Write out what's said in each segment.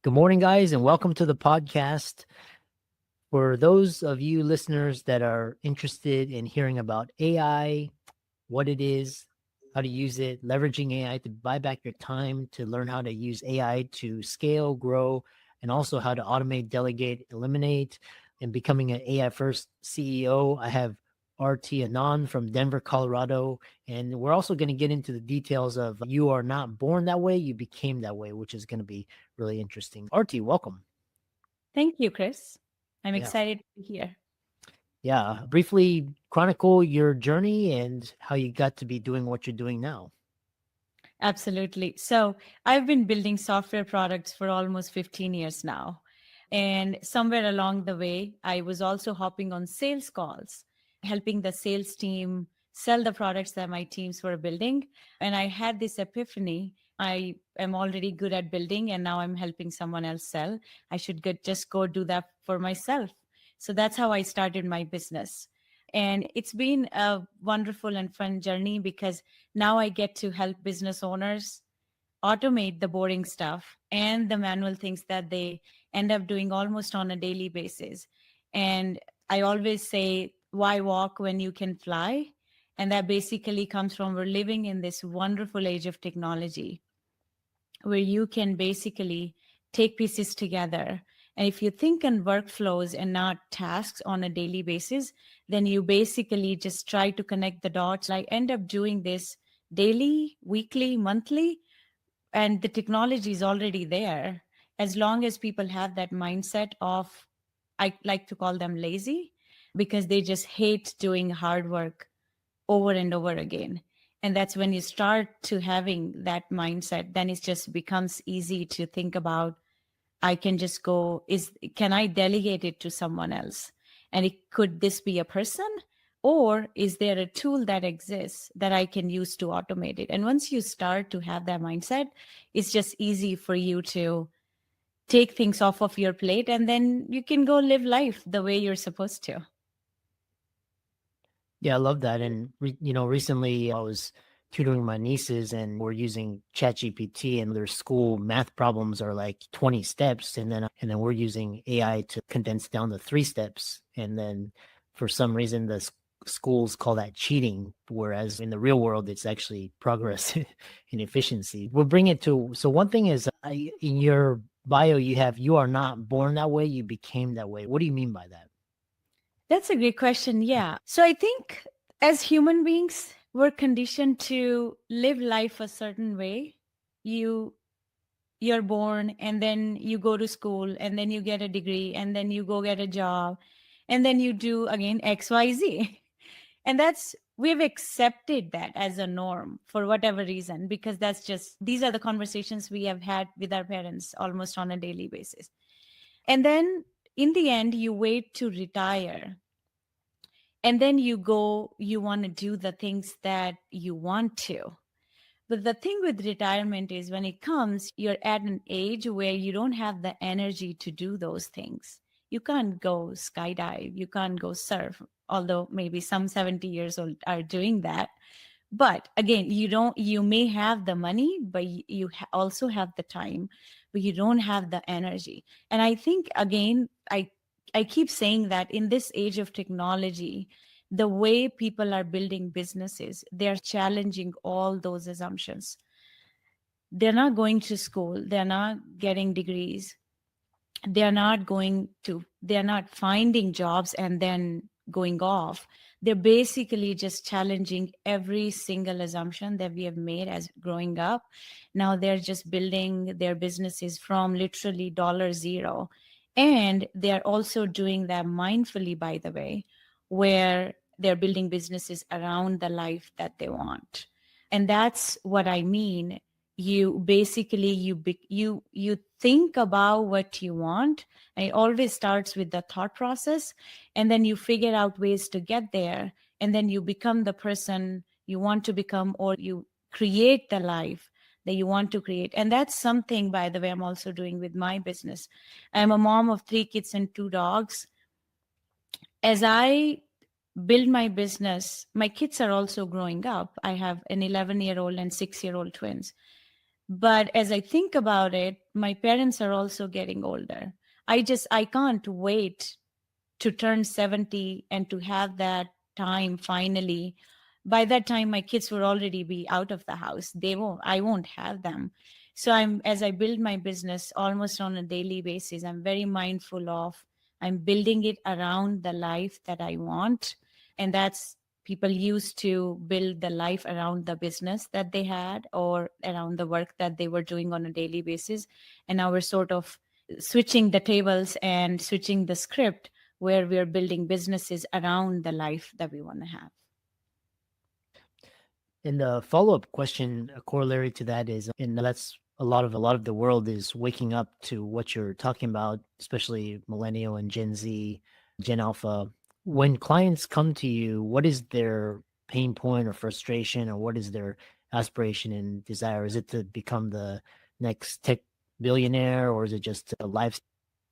Good morning, guys, and welcome to the podcast. For those of you listeners that are interested in hearing about AI, what it is, how to use it, leveraging AI to buy back your time, to learn how to use AI to scale, grow, and also how to automate, delegate, eliminate, and becoming an AI first CEO, I have Aarti Anand from Denver, Colorado. And we're also going to get into the details of you are not born that way, you became that way, which is going to be really interesting. Aarti, welcome. Thank you, Chris. I'm Yeah. excited to be here. Yeah. Briefly chronicle your journey and how you got to be doing what you're doing now. Absolutely. So, I've been building software products for almost 15 years now. And somewhere along the way, I was also hopping on sales calls, helping the sales team sell the products that my teams were building. And I had this epiphany. I am already good at building, and now I'm helping someone else sell. I should just go do that for myself. So that's how I started my business. And it's been a wonderful and fun journey because now I get to help business owners automate the boring stuff and the manual things that they end up doing almost on a daily basis. And I always say, why walk when you can fly? And that basically comes from we're living in this wonderful age of technology where you can basically take pieces together. And if you think in workflows and not tasks on a daily basis, then you basically just try to connect the dots. I end up doing this daily, weekly, monthly, and the technology is already there. As long as people have that mindset of, I like to call them lazy, because they just hate doing hard work over and over again. And that's when you start to having that mindset, then it just becomes easy to think about, I can just go, can I delegate it to someone else? And could this be a person? Or is there a tool that exists that I can use to automate it? And once you start to have that mindset, it's just easy for you to take things off of your plate, and then you can go live life the way you're supposed to. Yeah, I love that. And, recently I was tutoring my nieces and we're using ChatGPT and their school math problems are like 20 steps. And then we're using AI to condense down to 3 steps. And then for some reason, schools call that cheating, whereas in the real world, it's actually progress and efficiency. We'll bring it to, so one thing is in your bio, you are not born that way, you became that way. What do you mean by that? That's a great question. Yeah. So I think as human beings, we're conditioned to live life a certain way. You you're born, and then you go to school, and then you get a degree, and then you go get a job, and then you do again XYZ. And we've accepted that as a norm for whatever reason, because these are the conversations we have had with our parents almost on a daily basis. And then in the end, you wait to retire, and then you want to do the things that you want to. But the thing with retirement is when it comes, you're at an age where you don't have the energy to do those things. You can't go skydive, you can't go surf, although maybe some 70 years old are doing that. But again, you may have the money, but also have the time, but you don't have the energy. And I think, again, I keep saying that in this age of technology, the way people are building businesses, they're challenging all those assumptions. They're not going to school, they're not getting degrees, they're not finding jobs and then going off. They're basically just challenging every single assumption that we have made as growing up. Now they're just building their businesses from literally $0. And they're also doing that mindfully, by the way, where they're building businesses around the life that they want. And that's what I mean. You basically you think about what you want, and it always starts with the thought process, and then you figure out ways to get there, and then you become the person you want to become, or you create the life that you want to create. And that's something, by the way, I'm also doing with my business. I'm a mom of 3 kids and 2 dogs. As I build my business, my kids are also growing up. I have an 11-year-old and 6-year-old twins. But as I think about it, my parents are also getting older. I can't wait to turn 70 and to have that time finally. By that time my kids will already be out of the house. I won't have them. So I'm as I build my business almost on a daily basis, I'm very mindful of I'm building it around the life that I want. And that's people used to build the life around the business that they had or around the work that they were doing on a daily basis. And now we're sort of switching the tables and switching the script where we're building businesses around the life that we want to have. And the follow-up question, a corollary to that is, and that's a lot of the world is waking up to what you're talking about, especially millennial and Gen Z, Gen Alpha. When clients come to you, what is their pain point or frustration, or what is their aspiration and desire? Is it to become the next tech billionaire, or is it just a life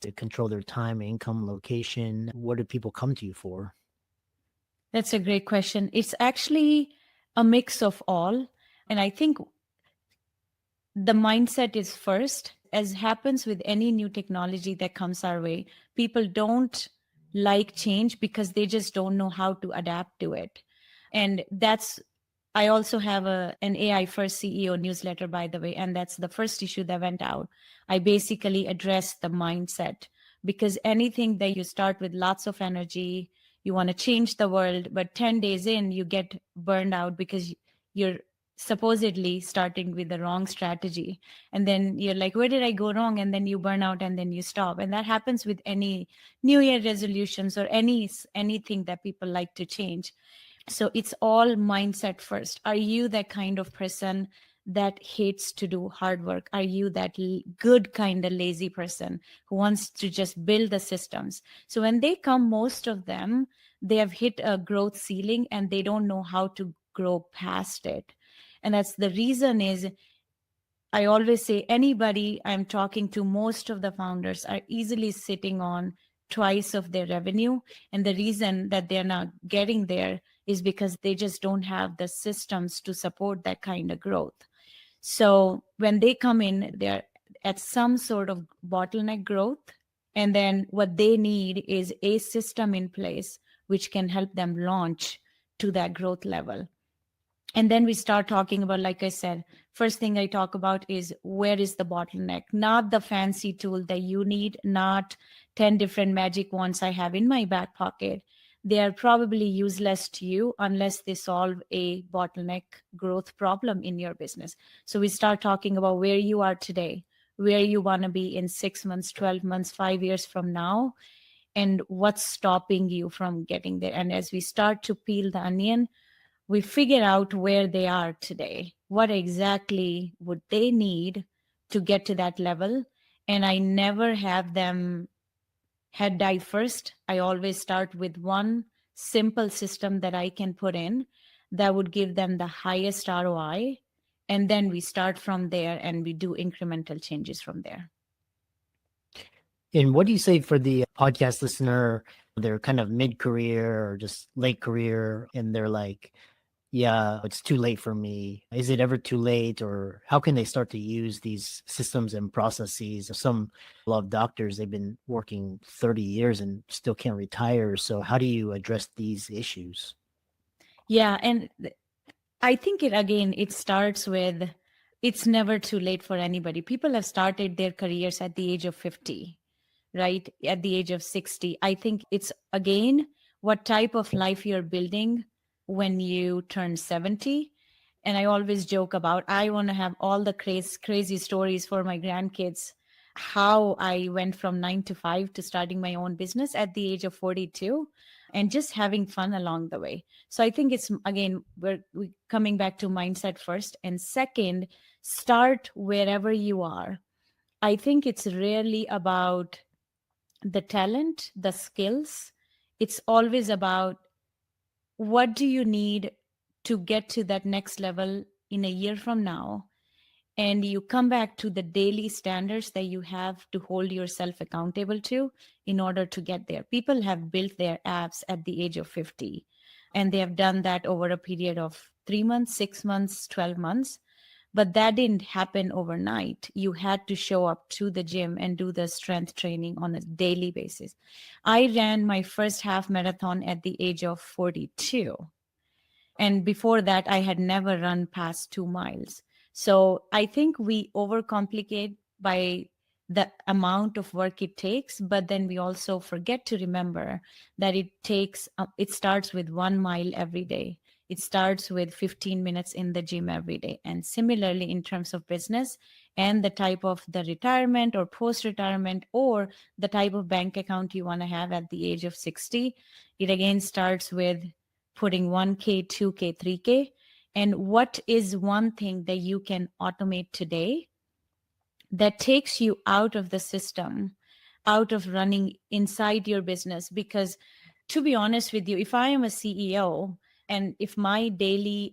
to control their time, income, location? What do people come to you for? That's a great question. It's actually a mix of all. And I think the mindset is first. As happens with any new technology that comes our way, people don't like change because they just don't know how to adapt to it. And that's I also have an AI first CEO newsletter, by the way, and that's the first issue that went out. I basically address the mindset, because anything that you start with lots of energy, you want to change the world, but 10 days in, you get burned out because you're supposedly starting with the wrong strategy. And then you're like, where did I go wrong? And then you burn out and then you stop. And that happens with any New Year resolutions or anything that people like to change. So it's all mindset first. Are you that kind of person that hates to do hard work? Are you that good kind of lazy person who wants to just build the systems? So when they come, most of them, they have hit a growth ceiling and they don't know how to grow past it. And that's the reason is I always say anybody I'm talking to, most of the founders are easily sitting on twice of their revenue. And the reason that they're not getting there is because they just don't have the systems to support that kind of growth. So when they come in, they're at some sort of bottleneck growth. And then what they need is a system in place which can help them launch to that growth level. And then we start talking about, like I said, first thing I talk about is where is the bottleneck? Not the fancy tool that you need, not 10 different magic wands I have in my back pocket. They are probably useless to you unless they solve a bottleneck growth problem in your business. So we start talking about where you are today, where you want to be in 6 months, 12 months, 5 years from now, and what's stopping you from getting there. And as we start to peel the onion, we figure out where they are today. What exactly would they need to get to that level? And I never have them head dive first. I always start with one simple system that I can put in that would give them the highest ROI. And then we start from there and we do incremental changes from there. And what do you say for the podcast listener? They're kind of mid-career or just late career, and they're like, yeah, it's too late for me. Is it ever too late? Or how can they start to use these systems and processes? A lot of doctors, they've been working 30 years and still can't retire. So how do you address these issues? Yeah. And I think it starts with it's never too late for anybody. People have started their careers at the age of 50, right? At the age of 60. I think it's again what type of life you're building when you turn 70. And I always joke about I want to have all the crazy stories for my grandkids, how I went from 9 to 5 to starting my own business at the age of 42 and just having fun along the way. So I think it's again, we're coming back to mindset first. And second, start wherever you are. I think it's really about the talent, the skills. It's always about what do you need to get to that next level in a year from now. And you come back to the daily standards that you have to hold yourself accountable to in order to get there. People have built their apps at the age of 50, and they have done that over a period of 3 months, 6 months, 12 months. But that didn't happen overnight. You had to show up to the gym and do the strength training on a daily basis. I ran my first half marathon at the age of 42. And before that, I had never run past 2 miles. So I think we overcomplicate by the amount of work it takes, but then we also forget to remember that it starts with 1 mile every day. It starts with 15 minutes in the gym every day. And similarly, in terms of business and the type of the retirement or post retirement or the type of bank account you want to have at the age of 60, it again starts with putting 1K, 2K, 3K. And what is one thing that you can automate today that takes you out of the system, out of running inside your business? Because to be honest with you, if I am a CEO and if my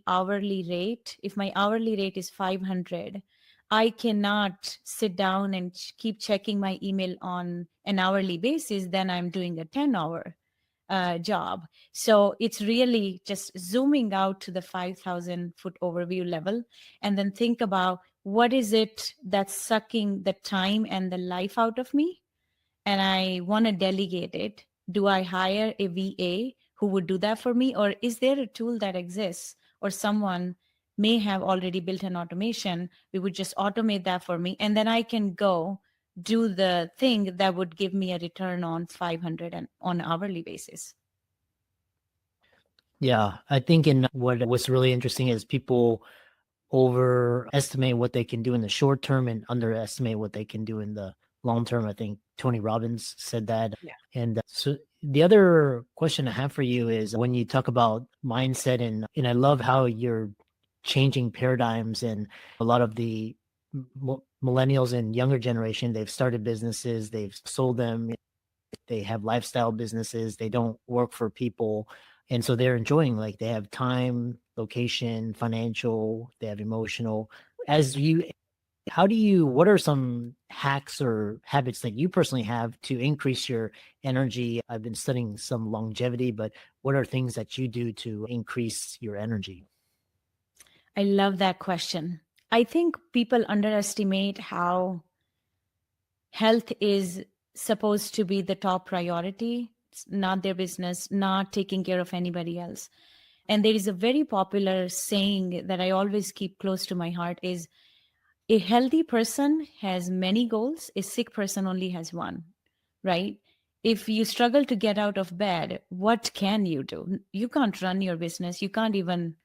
hourly rate is 500, I cannot sit down and keep checking my email on an hourly basis. Then I'm doing a 10-hour job. So it's really just zooming out to the 5,000-foot overview level and then think about what is it that's sucking the time and the life out of me, and I want to delegate it. Do I hire a VA who would do that for me? Or is there a tool that exists or someone may have already built an automation? We would just automate that for me. And then I can go do the thing that would give me a return on 500 and on an hourly basis. Yeah, I think in what's really interesting is people overestimate what they can do in the short term and underestimate what they can do in the long term. I think Tony Robbins said that. Yeah. And so the other question I have for you is when you talk about mindset, and I love how you're changing paradigms, and a lot of the millennials and younger generation, they've started businesses, they've sold them, they have lifestyle businesses, they don't work for people. And so they're enjoying, like they have time, location, financial, they have emotional. What are some hacks or habits that you personally have to increase your energy? I've been studying some longevity, but what are things that you do to increase your energy? I love that question. I think people underestimate how health is supposed to be the top priority. It's not their business, not taking care of anybody else. And there is a very popular saying that I always keep close to my heart is a healthy person has many goals, a sick person only has one, right? If you struggle to get out of bed, what can you do? You can't run your business. You can't even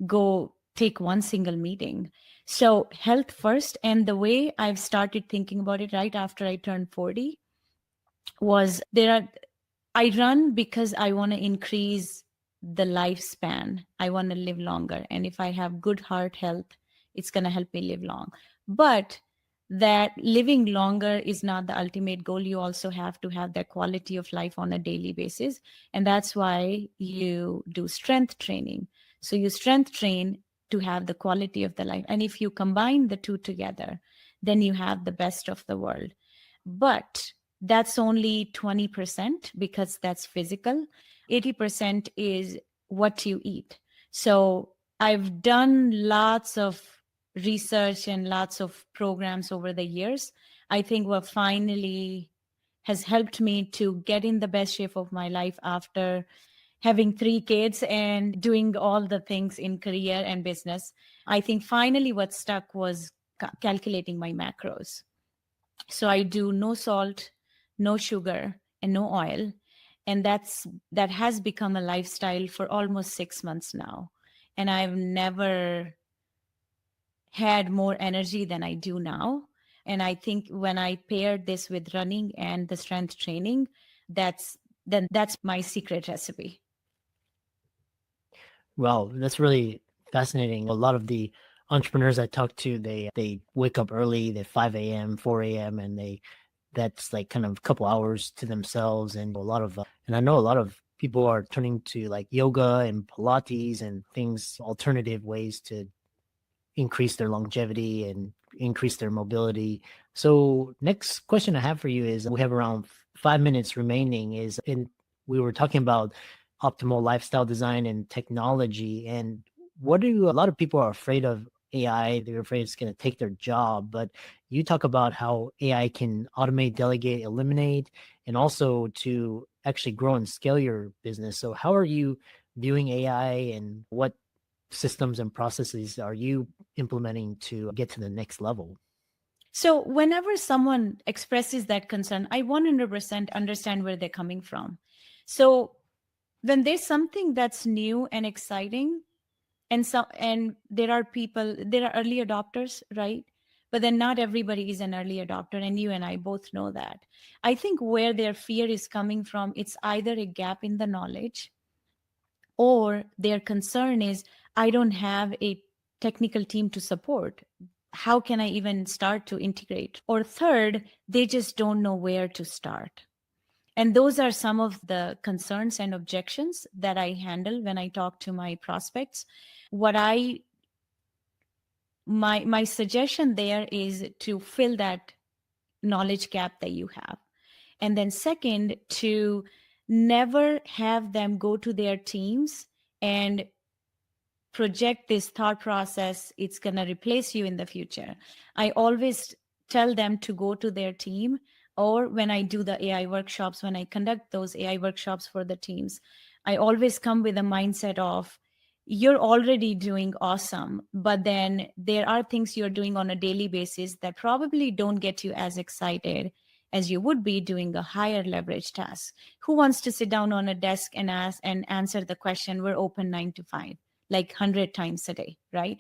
go take one single meeting. So, health first. And the way I've started thinking about it right after I turned 40 was I run because I want to increase the lifespan. I want to live longer. And if I have good heart health, it's going to help me live long. But that living longer is not the ultimate goal. You also have to have that quality of life on a daily basis. And that's why you do strength training. So you strength train to have the quality of the life. And if you combine the two together, then you have the best of the world. But that's only 20% because that's physical. 80% is what you eat. So I've done lots of research and lots of programs over the years. I think what finally has helped me to get in the best shape of my life after having 3 kids and doing all the things in career and business. I think finally what stuck was calculating my macros. So I do no salt, no sugar, and no oil. And that has become a lifestyle for almost 6 months now. And I've never had more energy than I do now. And I think when I paired this with running and the strength training, that's my secret recipe. Well, that's really fascinating. A lot of the entrepreneurs I talk to, they wake up early, they 5 a.m., 4 a.m., and that's like kind of a couple hours to themselves. And and I know a lot of people are turning to like yoga and Pilates and things, alternative ways to increase their longevity and increase their mobility. So next question I have for you is, we have around 5 minutes remaining, we were talking about optimal lifestyle design and technology. And a lot of people are afraid of AI, they're afraid it's going to take their job. But you talk about how AI can automate, delegate, eliminate, and also to actually grow and scale your business. So how are you viewing AI, and what systems and processes are you implementing to get to the next level? So, whenever someone expresses that concern, I 100% understand where they're coming from. So, when there's something that's new and exciting, and there are people, there are early adopters, right? But then not everybody is an early adopter, and you and I both know that. I think where their fear is coming from, it's either a gap in the knowledge, or their concern is, I don't have a technical team to support. How can I even start to integrate? Or third, they just don't know where to start. And those are some of the concerns and objections that I handle when I talk to my prospects. What I my suggestion there is to fill that knowledge gap that you have. And then second, to never have them go to their teams and project this thought process, it's going to replace you in the future. I always tell them to go to their team, or when I do the AI workshops, when I conduct those AI workshops for the teams, I always come with a mindset of, you're already doing awesome, but then there are things you're doing on a daily basis that probably don't get you as excited as you would be doing a higher leverage task. Who wants to sit down on a desk and ask and answer the question, we're open 9 to 5, like 100 times a day, right?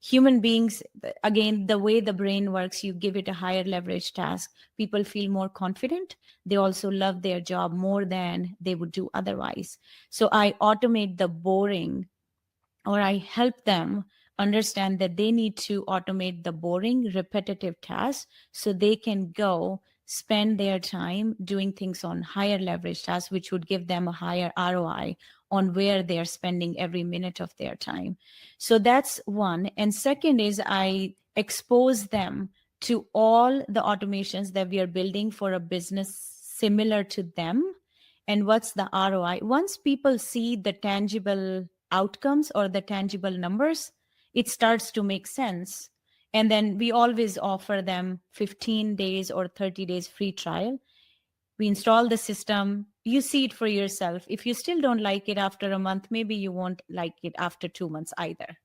Human beings, again, the way the brain works, you give it a higher leverage task, people feel more confident. They also love their job more than they would do otherwise. So I automate the boring, or I help them understand that they need to automate the boring, repetitive tasks so they can go spend their time doing things on higher leverage tasks, which would give them a higher ROI on where they're spending every minute of their time. So that's one. And second is, I expose them to all the automations that we are building for a business similar to them, and what's the ROI. Once people see the tangible outcomes or the tangible numbers, it starts to make sense. And then we always offer them 15 days or 30 days free trial. We install the system, you see it for yourself. If you still don't like it after a month, maybe you won't like it after 2 months either.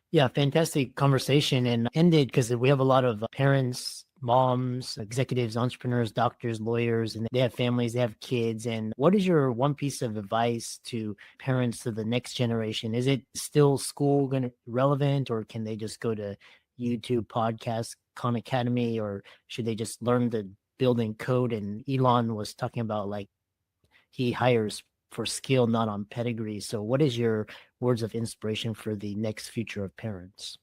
Yeah, fantastic conversation, and ended because we have a lot of parents, moms, executives, entrepreneurs, doctors, lawyers, and they have families, they have kids. And what is your one piece of advice to parents of the next generation? Is it still school going to relevant, or can they just go to YouTube, podcast, Khan Academy, or should they just learn the building code? And Elon was talking about like he hires for skill, not on pedigree. So what is your words of inspiration for the next future of parents?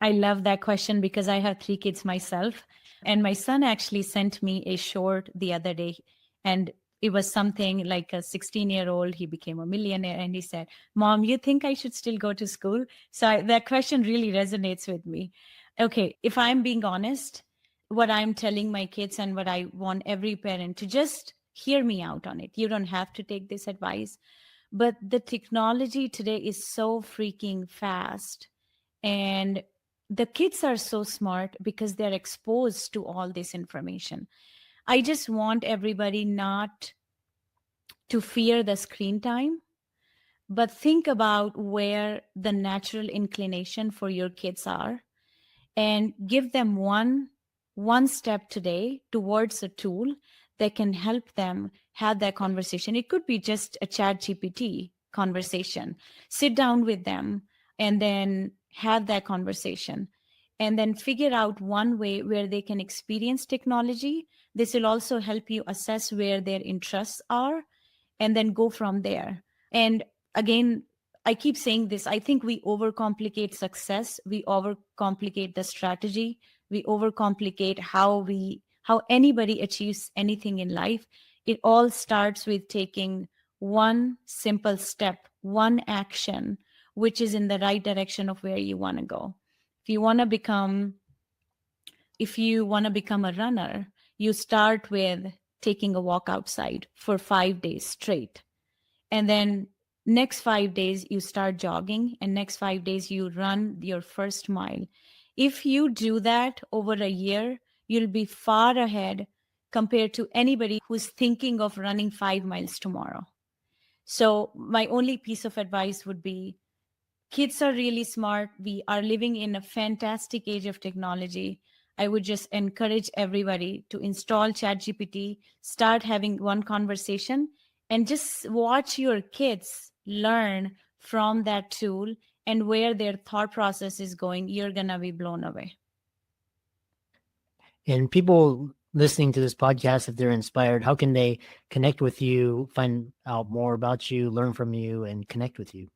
I love that question because I have 3 kids myself. And my son actually sent me a short the other day. And it was something like a 16-year-old, he became a millionaire. And he said, Mom, you think I should still go to school? So that question really resonates with me. Okay, if I'm being honest, what I'm telling my kids and what I want every parent to just hear me out on it. You don't have to take this advice. But the technology today is so freaking fast. And the kids are so smart because they're exposed to all this information. I just want everybody not to fear the screen time, but think about where the natural inclination for your kids are, and give them one step today towards a tool that can help them have that conversation. It could be just a chat GPT conversation. Sit down with them and then have that conversation, and then figure out one way where they can experience technology. This will also help you assess where their interests are, and then go from there. And again, I keep saying this, I think we overcomplicate success, we overcomplicate the strategy, we overcomplicate how anybody achieves anything in life. It all starts with taking one simple step, one action, which is in the right direction of where you want to go. If you want to become if you want to become a runner, you start with taking a walk outside for 5 days straight. And then Next 5 days, you start jogging, and next 5 days, you run your first mile. If you do that over a year, you'll be far ahead compared to anybody who's thinking of running 5 miles tomorrow. So, my only piece of advice would be kids are really smart. We are living in a fantastic age of technology. I would just encourage everybody to install ChatGPT, start having one conversation, and just watch your kids learn from that tool and where their thought process is going. You're going to be blown away. And people listening to this podcast, if they're inspired, how can they connect with you, find out more about you, learn from you, and connect with you?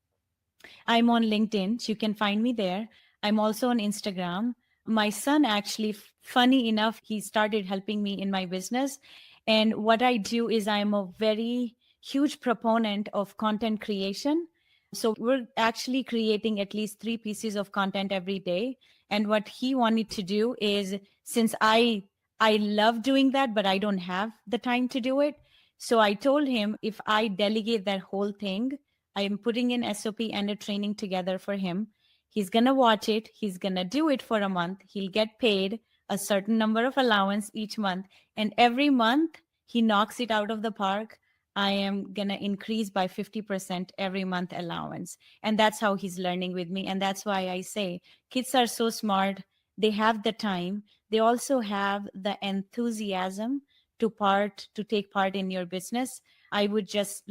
I'm on LinkedIn. So you can find me there. I'm also on Instagram. My son actually, funny enough, he started helping me in my business. And what I do is I'm a very huge proponent of content creation. So we're actually creating at least 3 pieces of content every day. And what he wanted to do is, since I love doing that, but I don't have the time to do it. So I told him if I delegate that whole thing, I am putting an SOP and a training together for him. He's going to watch it. He's going to do it for a month. He'll get paid a certain number of allowance each month. And every month he knocks it out of the park. I am going to increase by 50% every month allowance. And that's how he's learning with me. And that's why I say kids are so smart. They have the time. They also have the enthusiasm to take part in your business. I would just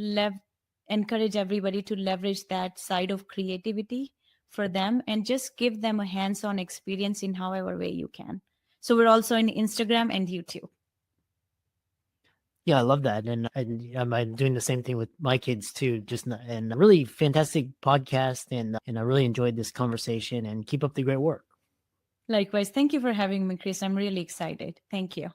encourage everybody to leverage that side of creativity for them and just give them a hands-on experience in however way you can. So we're also in Instagram and YouTube. Yeah, I love that. And I'm doing the same thing with my kids too. And a really fantastic podcast. And I really enjoyed this conversation, and keep up the great work. Likewise, thank you for having me, Chris. I'm really excited. Thank you.